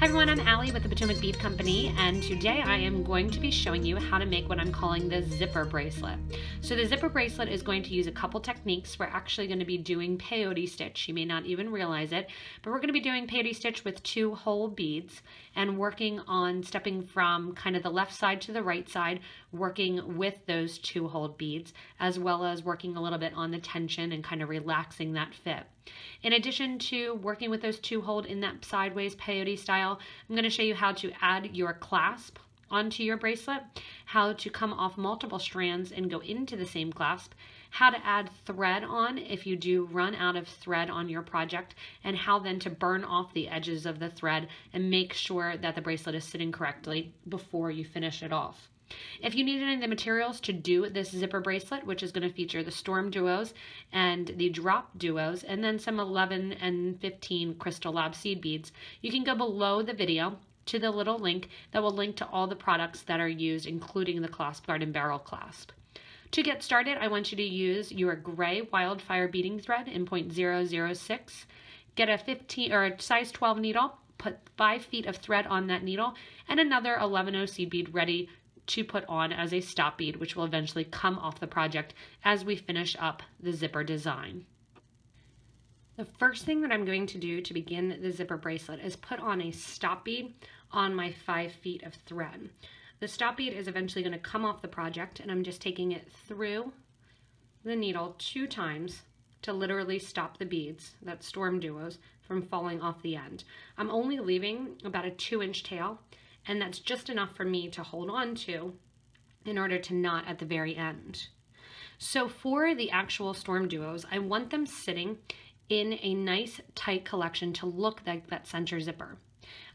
Hi everyone, I'm Allie with the PotomacBeads Company, and today I am going to be showing you how to make what I'm calling the zipper bracelet. So the zipper bracelet is going to use a couple techniques. We're actually going to be doing peyote stitch. You may not even realize it, but we're going to be doing peyote stitch with 2 whole beads and working on stepping from kind of the left side to the right side, working with those 2 whole beads, as well as working a little bit on the tension and kind of relaxing that fit. In addition to working with those 2 hold in that sideways peyote style, I'm going to show you how to add your clasp onto your bracelet, how to come off multiple strands and go into the same clasp, how to add thread on if you do run out of thread on your project, and how then to burn off the edges of the thread and make sure that the bracelet is sitting correctly before you finish it off. If you need any of the materials to do this zipper bracelet, which is going to feature the StormDuos and the DropDuos, and then some 11 and 15 Crystal Lab seed beads, you can go below the video to the little link that will link to all the products that are used, including the clasp guard and barrel clasp. To get started, I want you to use your gray wildfire beading thread in 0.006. Get a 15 or a size 12 needle, put 5 feet of thread on that needle, and another 11/0 seed bead ready to put on as a stop bead, which will eventually come off the project as we finish up the zipper design. The first thing that I'm going to do to begin the zipper bracelet is put on a stop bead on my 5 feet of thread. The stop bead is eventually going to come off the project, and I'm just taking it through the needle 2 times to literally stop the beads, that's StormDuos, from falling off the end. I'm only leaving about a 2-inch tail, and that's just enough for me to hold on to in order to knot at the very end. So for the actual StormDuos, I want them sitting in a nice tight collection to look like that center zipper.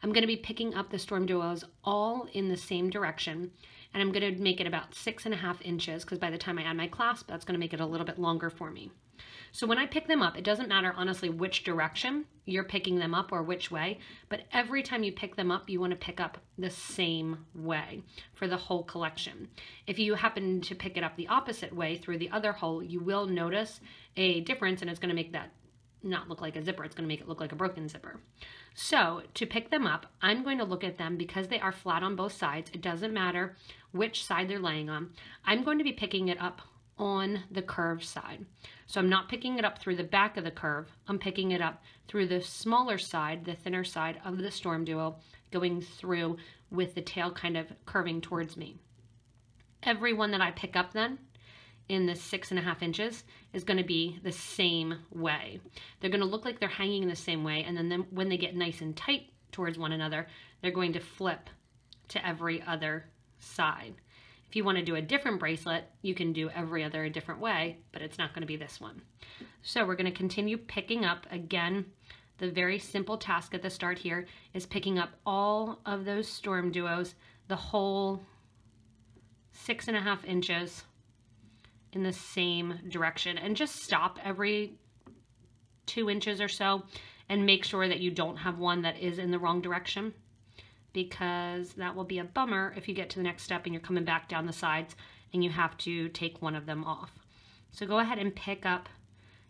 I'm going to be picking up the StormDuos all in the same direction, and I'm going to make it about 6.5 inches, because by the time I add my clasp, that's going to make it a little bit longer for me. So when I pick them up, it doesn't matter honestly which direction you're picking them up or which way, but every time you pick them up, you want to pick up the same way for the whole collection. If you happen to pick it up the opposite way through the other hole, you will notice a difference, and it's going to make that not look like a zipper. It's going to make it look like a broken zipper. So to pick them up, I'm going to look at them because they are flat on both sides. It doesn't matter which side they're laying on. I'm going to be picking it up on the curved side. So I'm not picking it up through the back of the curve. I'm picking it up through the smaller side, the thinner side of the StormDuo, going through with the tail kind of curving towards me. Every one that I pick up then in the 6.5 inches is going to be the same way. They're going to look like they're hanging in the same way, and then when they get nice and tight towards one another, they're going to flip to every other side. If you want to do a different bracelet, you can do every other a different way, but it's not going to be this one. So we're going to continue picking up. Again, the very simple task at the start here is picking up all of those StormDuos, the whole 6.5 inches in the same direction, and just stop every 2 inches or so and make sure that you don't have one that is in the wrong direction, because that will be a bummer if you get to the next step and you're coming back down the sides and you have to take one of them off. So go ahead and pick up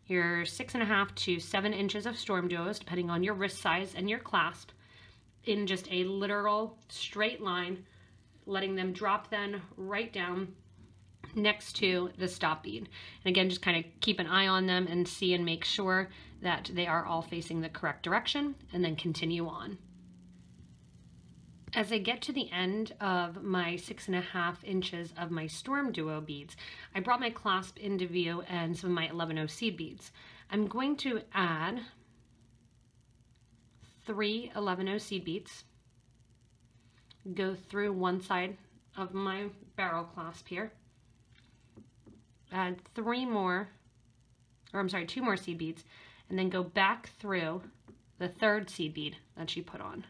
your 6.5 to 7 inches of StormDuos, depending on your wrist size and your clasp, in just a literal straight line, letting them drop then right down next to the stop bead. And again, just kind of keep an eye on them and see and make sure that they are all facing the correct direction, and then continue on. As I get to the end of my 6.5 inches of my StormDuo beads, I brought my clasp into view and some of my 11/0 seed beads. I'm going to add 3 11/0 seed beads, go through one side of my barrel clasp here, add 2 more seed beads, and then go back through the 3rd seed bead that you put on.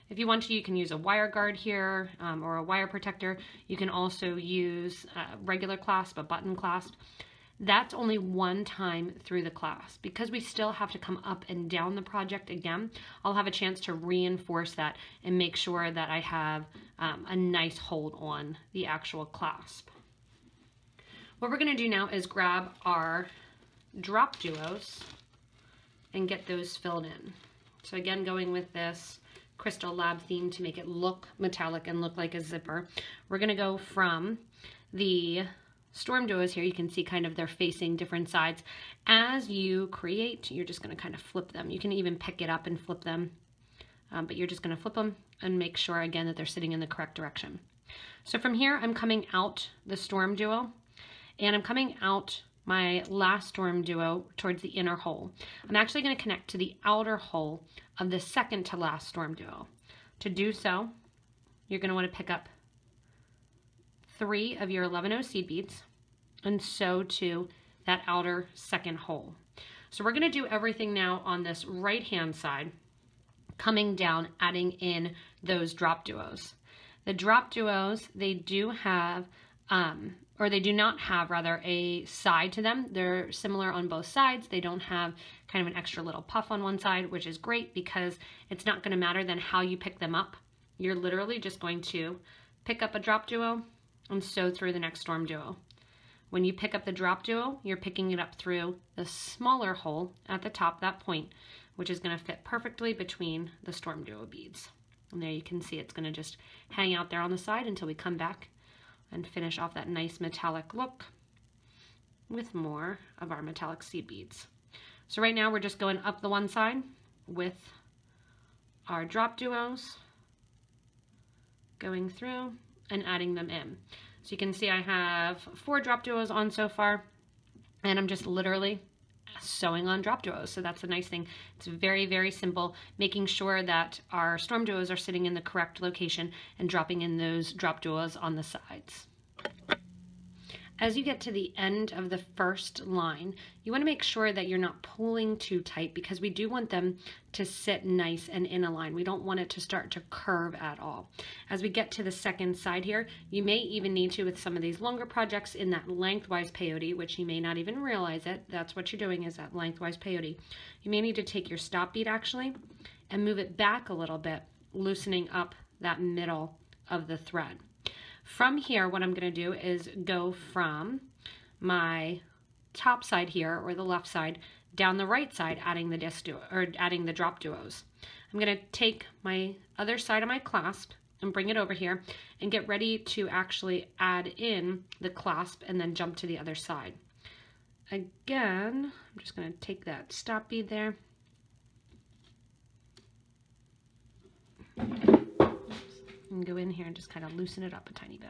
If you want to, you can use a wire guard here or a wire protector. You can also use a regular clasp, a button clasp. That's only one time through the clasp. Because we still have to come up and down the project again, I'll have a chance to reinforce that and make sure that I have a nice hold on the actual clasp. What we're going to do now is grab our DropDuos and get those filled in. So again, going with this Crystal Lab theme to make it look metallic and look like a zipper. We're gonna go from the StormDuos here. You can see kind of they're facing different sides. As you create, you're just gonna kind of flip them. You can even pick it up and flip them, but you're just gonna flip them and make sure again that they're sitting in the correct direction. So from here, I'm coming out the StormDuo, and I'm coming out my last StormDuo towards the inner hole. I'm actually going to connect to the outer hole of the second to last StormDuo. To do so, you're going to want to pick up 3 of your 11-0 seed beads and sew to that outer second hole. So we're going to do everything now on this right-hand side, coming down, adding in those DropDuos. The DropDuos, they do have, or they do not have rather, a side to them. They're similar on both sides. They don't have kind of an extra little puff on one side, which is great because it's not going to matter then how you pick them up. You're literally just going to pick up a DropDuo and sew through the next StormDuo. When you pick up the DropDuo, you're picking it up through the smaller hole at the top, that point, which is going to fit perfectly between the StormDuo beads. And there you can see it's going to just hang out there on the side until we come back and finish off that nice metallic look with more of our metallic seed beads. So right now we're just going up the one side with our DropDuos, going through and adding them in. So you can see I have 4 DropDuos on so far, and I'm just literally sewing on DropDuos. So that's the nice thing. It's very, very simple, making sure that our StormDuos are sitting in the correct location and dropping in those DropDuos on the sides. As you get to the end of the first line, you want to make sure that you're not pulling too tight because we do want them to sit nice and in a line. We don't want it to start to curve at all. As we get to the second side here, you may even need to, with some of these longer projects, in that lengthwise peyote, which you may not even realize it, that's what you're doing, is that lengthwise peyote. You may need to take your stop bead actually and move it back a little bit, loosening up that middle of the thread. From here, what I'm going to do is go from my top side here, or the left side, down the right side, adding the DropDuos. I'm going to take my other side of my clasp and bring it over here and get ready to actually add in the clasp and then jump to the other side. Again, I'm just going to take that stop bead there. And go in here and just kind of loosen it up a tiny bit.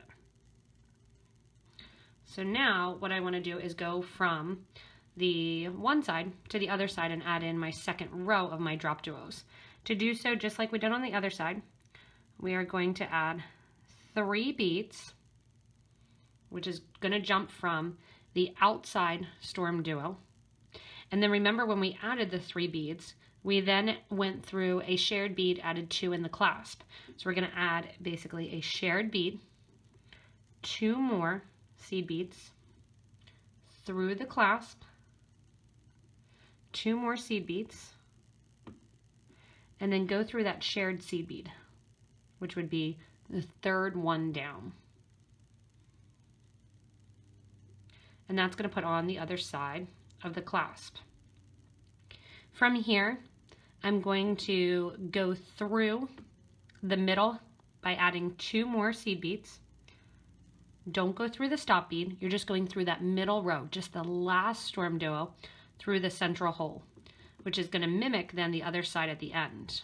So now what I want to do is go from the one side to the other side and add in my second row of my DropDuos. To do so, just like we did on the other side, we are going to add 3 beads, which is going to jump from the outside StormDuo. And then remember, when we added the 3 beads, we then went through a shared bead, added 2 in the clasp. So we're going to add basically a shared bead, 2 more seed beads through the clasp, 2 more seed beads, and then go through that shared seed bead, which would be the third one down. And that's going to put on the other side of the clasp. From here, I'm going to go through the middle by adding 2 more seed beads. Don't go through the stop bead. You're just going through that middle row, just the last StormDuo, through the central hole, which is going to mimic then the other side at the end.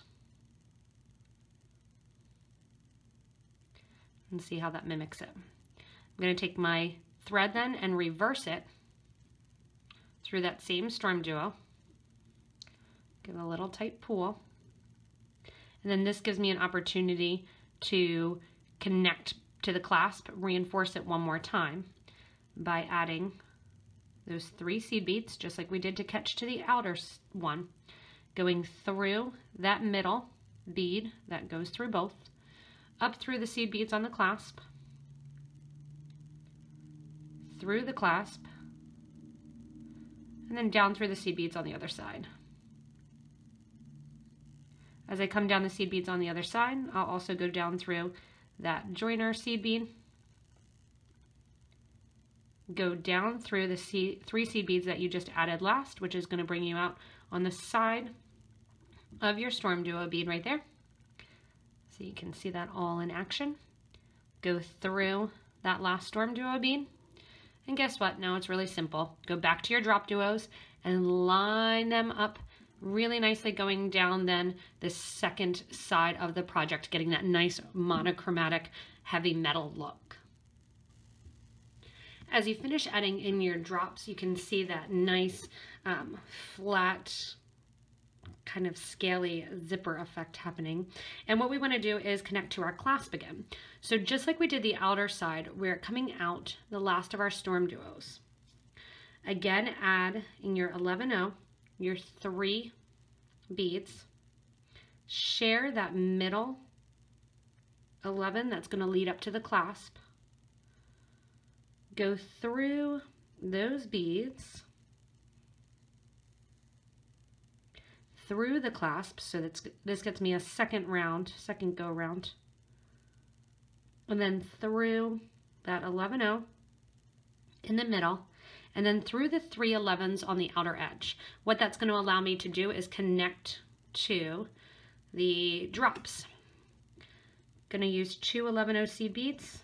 And see how that mimics it. I'm going to take my thread then and reverse it through that same StormDuo. Give it a little tight pull. And then this gives me an opportunity to connect to the clasp, reinforce it one more time by adding those 3 seed beads, just like we did to catch to the outer one, going through that middle bead that goes through both, up through the seed beads on the clasp, through the clasp, and then down through the seed beads on the other side. As I come down the seed beads on the other side, I'll also go down through that joiner seed bead, go down through the 3 seed beads that you just added last, which is going to bring you out on the side of your StormDuo bead right there. So you can see that all in action. Go through that last StormDuo bead. And guess what? Now it's really simple. Go back to your DropDuos and line them up really nicely, going down then the second side of the project, getting that nice monochromatic heavy metal look. As you finish adding in your drops, you can see that nice flat, kind of scaly zipper effect happening. And what we want to do is connect to our clasp again. So just like we did the outer side, we're coming out the last of our StormDuos. Again, add in your 11-0 your 3 beads. Share that middle 11 that's going to lead up to the clasp. Go through those beads, through the clasp, so this gets me a second go round, and then through that 11-0 in the middle, and then through the 3 11s on the outer edge. What that's going to allow me to do is connect to the drops. Going to use 2 11-0 seed beads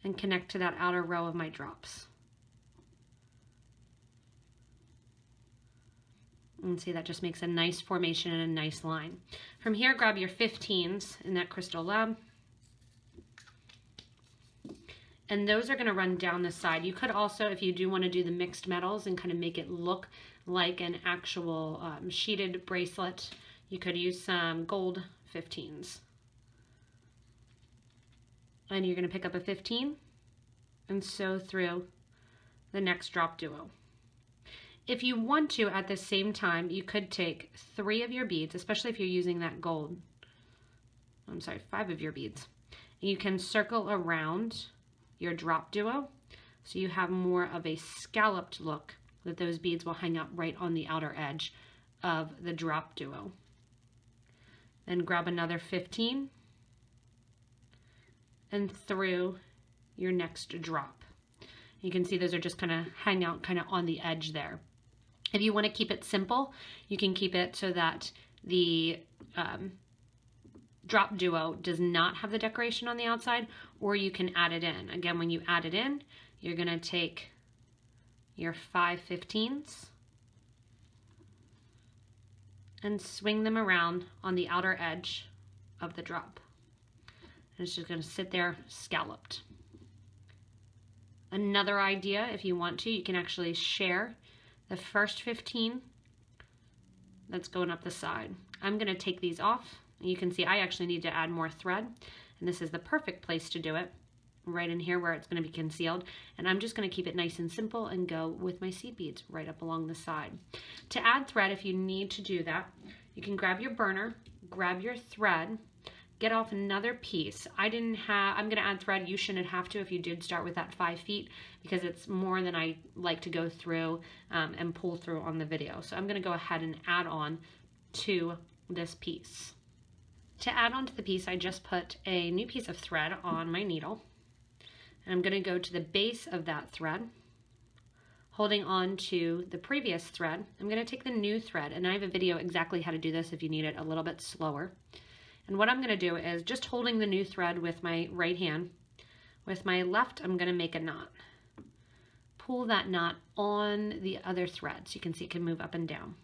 and connect to that outer row of my drops. And see, that just makes a nice formation and a nice line. From here, grab your 15s in that crystal lab. And those are going to run down the side. You could also, if you do want to do the mixed metals and kind of make it look like an actual sheeted bracelet, you could use some gold 15s. And you're going to pick up a 15 and sew through the next DropDuo. If you want to, at the same time, you could take 3 of your beads, especially if you're using that gold. 5 of your beads. And you can circle around your DropDuo, so you have more of a scalloped look, that those beads will hang out right on the outer edge of the DropDuo. Then grab another 15 and through your next drop. You can see those are just kind of hang out kind of on the edge there. If you want to keep it simple, you can keep it so that the DropDuo does not have the decoration on the outside, or you can add it in. Again, when you add it in, you're going to take your 5 15s and swing them around on the outer edge of the drop. And it's just going to sit there scalloped. Another idea, if you want to, you can actually share the first 15 that's going up the side. I'm going to take these off. You can see I actually need to add more thread, and this is the perfect place to do it, right in here where it's going to be concealed. And I'm just going to keep it nice and simple and go with my seed beads right up along the side. To add thread, if you need to do that, you can grab your burner, grab your thread, get off another piece. I'm going to add thread. You shouldn't have to if you did start with that 5 feet, because it's more than I like to go through and pull through on the video. So I'm going to go ahead and add on to this piece. To add on to the piece, I just put a new piece of thread on my needle. And I'm going to go to the base of that thread, holding on to the previous thread. I'm going to take the new thread, and I have a video exactly how to do this if you need it a little bit slower. And what I'm going to do is just holding the new thread with my right hand. With my left, I'm going to make a knot. Pull that knot on the other thread so you can see it can move up and down.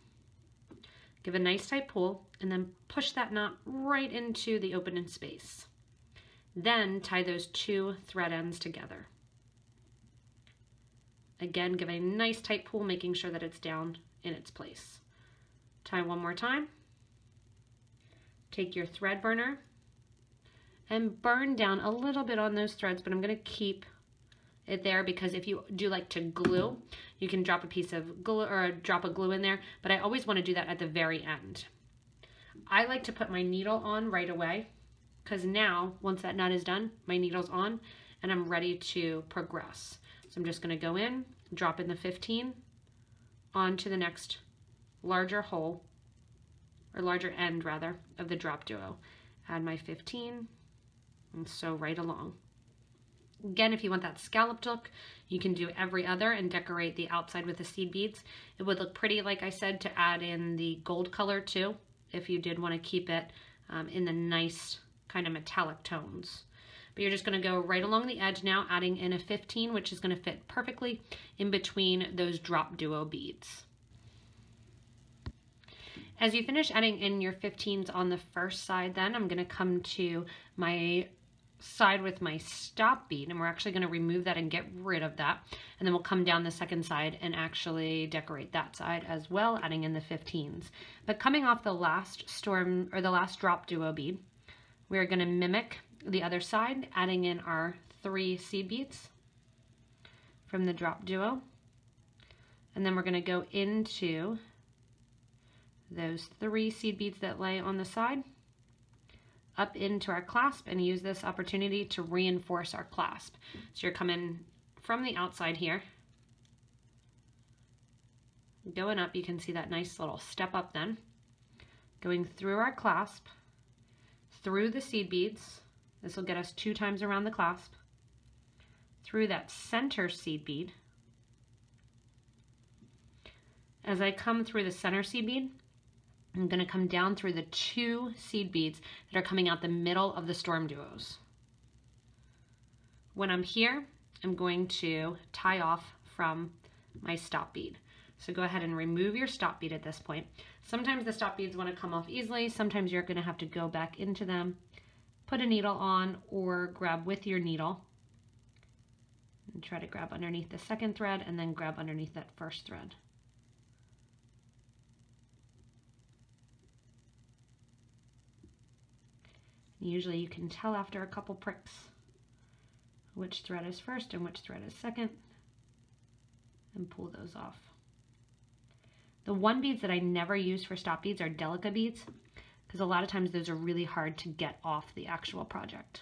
Give a nice tight pull, and then push that knot right into the open space. Then tie those 2 thread ends together. Again, give a nice tight pull, making sure that it's down in its place. Tie one more time. Take your thread burner and burn down a little bit on those threads, but I'm going to keep it there because if you do like to glue, you can drop a piece of glue or drop a glue in there, but I always want to do that at the very end. I like to put my needle on right away because now once that knot is done, my needle's on and I'm ready to progress. So I'm just going to go in, drop in the 15 onto the next larger hole, or larger end rather, of the DropDuo. Add my 15 and sew right along. Again, if you want that scalloped look, you can do every other and decorate the outside with the seed beads. It would look pretty, like I said, to add in the gold color too, if you did want to keep it in the nice kind of metallic tones. But you're just going to go right along the edge now, adding in a 15, which is going to fit perfectly in between those DropDuo beads. As you finish adding in your 15s on the first side, then I'm going to come to my side with my stop bead, and we're actually going to remove that and get rid of that, and then we'll come down the second side and actually decorate that side as well, adding in the 15s. But coming off the last DropDuo bead, we're going to mimic the other side, adding in our 3 seed beads from the DropDuo, and then we're going to go into those 3 seed beads that lay on the side, up into our clasp, and use this opportunity to reinforce our clasp. So you're coming from the outside here, going up. You can see that nice little step up then, going through our clasp, through the seed beads. This will get us 2 times around the clasp, through that center seed bead. As I come through the center seed bead, I'm going to come down through the 2 seed beads that are coming out the middle of the StormDuos. When I'm here, I'm going to tie off from my stop bead. So go ahead and remove your stop bead at this point. Sometimes the stop beads want to come off easily. Sometimes you're going to have to go back into them, put a needle on, or grab with your needle and try to grab underneath the second thread and then grab underneath that first thread. Usually you can tell after a couple pricks which thread is first and which thread is second, and pull those off. The 1 beads that I never use for stop beads are delica beads, because a lot of times those are really hard to get off the actual project.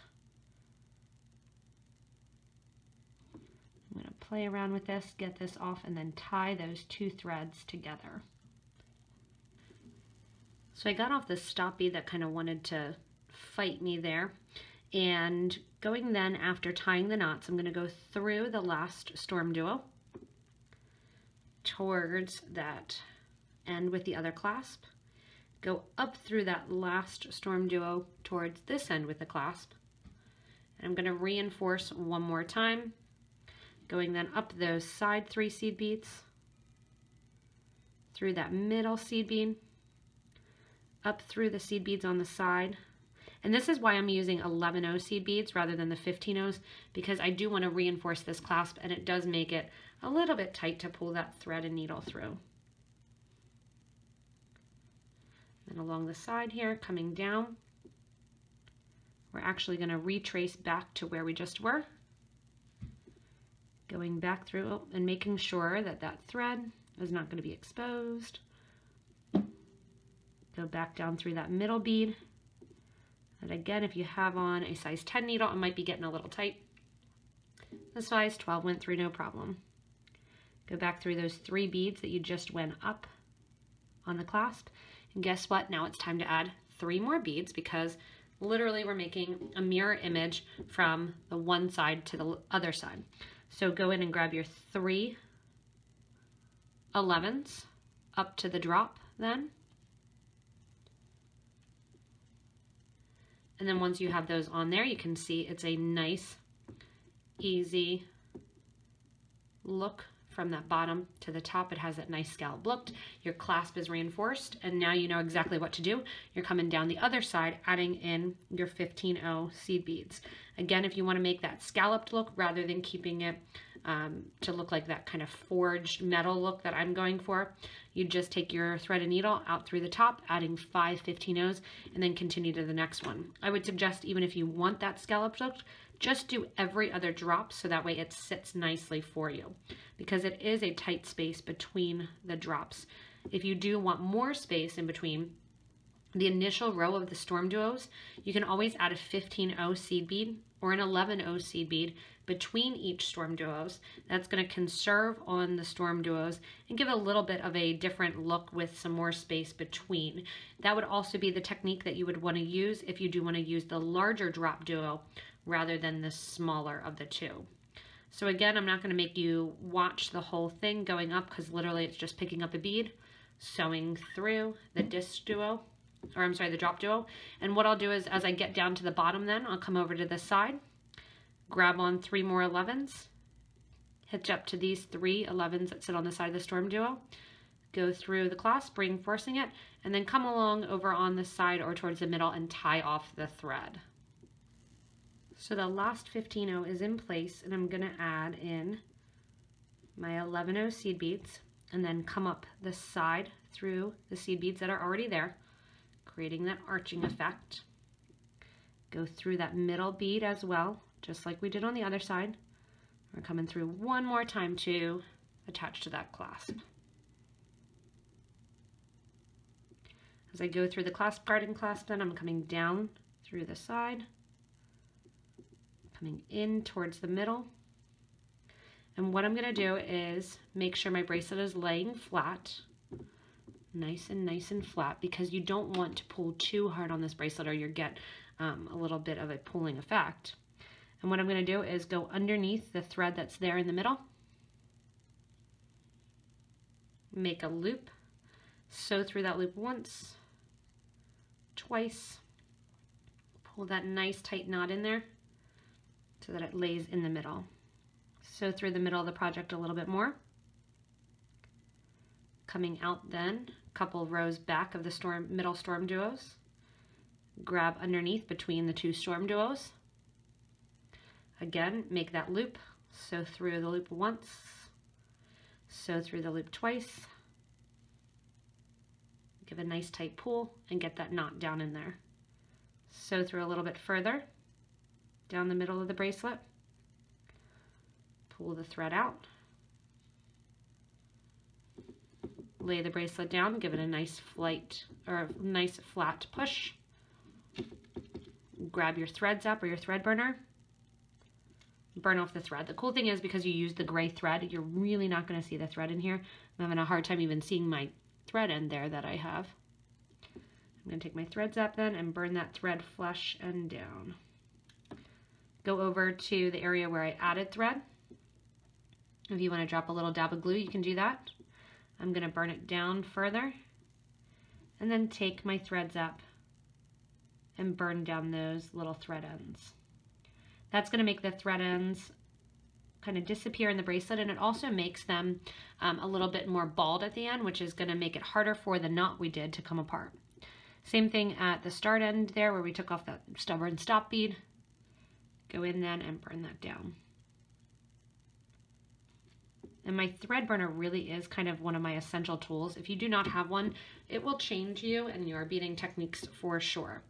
I'm going to play around with this, get this off, and then tie those 2 threads together. So I got off the stop bead that kind of wanted to fight me there, and going then after tying the knots, I'm going to go through the last StormDuo towards that end with the other clasp, go up through that last StormDuo towards this end with the clasp, and I'm going to reinforce one more time, going then up those side 3 seed beads, through that middle seed bead, up through the seed beads on the side. And this is why I'm using 11-0 seed beads rather than the 15-0s, because I do want to reinforce this clasp, and it does make it a little bit tight to pull that thread and needle through. And along the side here, coming down, we're actually going to retrace back to where we just were, going back through and making sure that that thread is not going to be exposed. Go back down through that middle bead. And again, if you have on a size 10 needle, it might be getting a little tight. The size 12 went through no problem. Go back through those 3 beads that you just went up on the clasp. And guess what? Now it's time to add 3 more beads, because literally we're making a mirror image from the one side to the other side. So go in and grab your 3 11s up to the drop then. And then once you have those on there, you can see it's a nice, easy look from that bottom to the top. It has that nice scallop look. Your clasp is reinforced, and now you know exactly what to do. You're coming down the other side, adding in your 15-0 seed beads. Again, if you want to make that scalloped look rather than keeping it to look like that kind of forged metal look that I'm going for, you just take your thread and needle out through the top, adding 5 15-0s, and then continue to the next one. I would suggest, even if you want that scalloped look, just do every other drop so that way it sits nicely for you, because it is a tight space between the drops. If you do want more space in between the initial row of the StormDuos, you can always add a 15-0 seed bead or an 11-0 seed bead between each StormDuos. That's going to conserve on the StormDuos and give a little bit of a different look with some more space between. That would also be the technique that you would want to use if you do want to use the larger DropDuo rather than the smaller of the 2. So again, I'm not going to make you watch the whole thing going up, because literally it's just picking up a bead, sewing through the disc duo, or I'm sorry, the DropDuo. And what I'll do is as I get down to the bottom then, I'll come over to this side, grab on 3 more 11s, hitch up to these 3 11s that sit on the side of the StormDuo, go through the clasp, reinforcing it, and then come along over on the side or towards the middle and tie off the thread. So the last 15-0 is in place, and I'm gonna add in my 11-0 seed beads and then come up the side through the seed beads that are already there, creating that arching effect. Go through that middle bead as well, just like we did on the other side. We're coming through one more time to attach to that clasp. As I go through the clasp, garden clasp, then I'm coming down through the side, coming in towards the middle. And what I'm gonna do is make sure my bracelet is laying flat, nice and flat, because you don't want to pull too hard on this bracelet or you'll get a little bit of a pulling effect. And what I'm gonna do is go underneath the thread that's there in the middle, make a loop, sew through that loop once, twice, pull that nice tight knot in there so that it lays in the middle. Sew through the middle of the project a little bit more. Coming out then, a couple rows back of the middle StormDuos. Grab underneath between the 2 StormDuos. Again, make that loop, sew through the loop once, sew through the loop twice, give a nice tight pull and get that knot down in there. Sew through a little bit further down the middle of the bracelet, pull the thread out, lay the bracelet down, give it a nice flat push, grab your thread zap or your thread burner, burn off the thread. The cool thing is because you use the gray thread, you're really not going to see the thread in here. I'm having a hard time even seeing my thread end there that I have. I'm going to take my thread zap then and burn that thread flush and down. Go over to the area where I added thread. If you want to drop a little dab of glue, you can do that. I'm going to burn it down further and then take my thread zap and burn down those little thread ends. That's going to make the thread ends kind of disappear in the bracelet, and it also makes them a little bit more bald at the end, which is going to make it harder for the knot we did to come apart. Same thing at the start end there where we took off that stubborn stop bead. Go in then and burn that down. And my thread burner really is kind of one of my essential tools. If you do not have one, it will change you and your beading techniques for sure.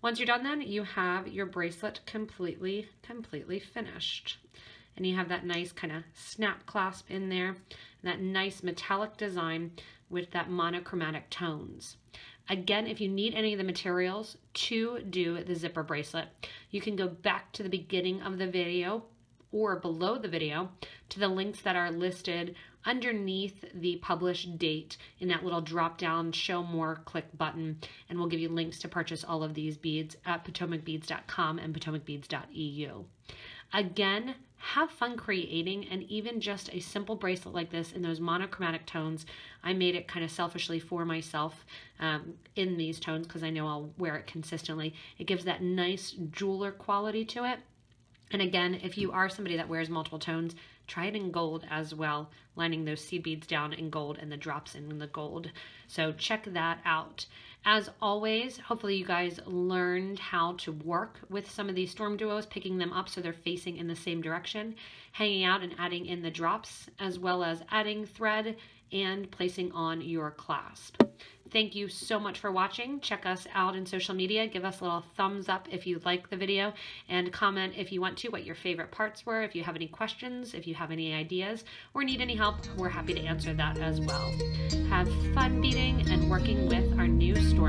Once you're done then, you have your bracelet completely finished. And you have that nice kind of snap clasp in there, and that nice metallic design with that monochromatic tones. Again, if you need any of the materials to do the zipper bracelet, you can go back to the beginning of the video or below the video to the links that are listed underneath the published date in that little drop down show more click button, and we'll give you links to purchase all of these beads at PotomacBeads.com and PotomacBeads.eu. Again, have fun creating, and even just a simple bracelet like this in those monochromatic tones. I made it kind of selfishly for myself in these tones because I know I'll wear it consistently. It gives that nice jeweler quality to it. And again, if you are somebody that wears multiple tones, try it in gold as well, lining those seed beads down in gold and the drops in the gold. So check that out. As always, hopefully you guys learned how to work with some of these StormDuos, picking them up so they're facing in the same direction, hanging out and adding in the drops, as well as adding thread and placing on your clasp. Thank you so much for watching. Check us out in social media. Give us a little thumbs up if you like the video, and comment if you want to what your favorite parts were. If you have any questions, if you have any ideas, or need any help, we're happy to answer that as well. Have fun beading and working with our new store.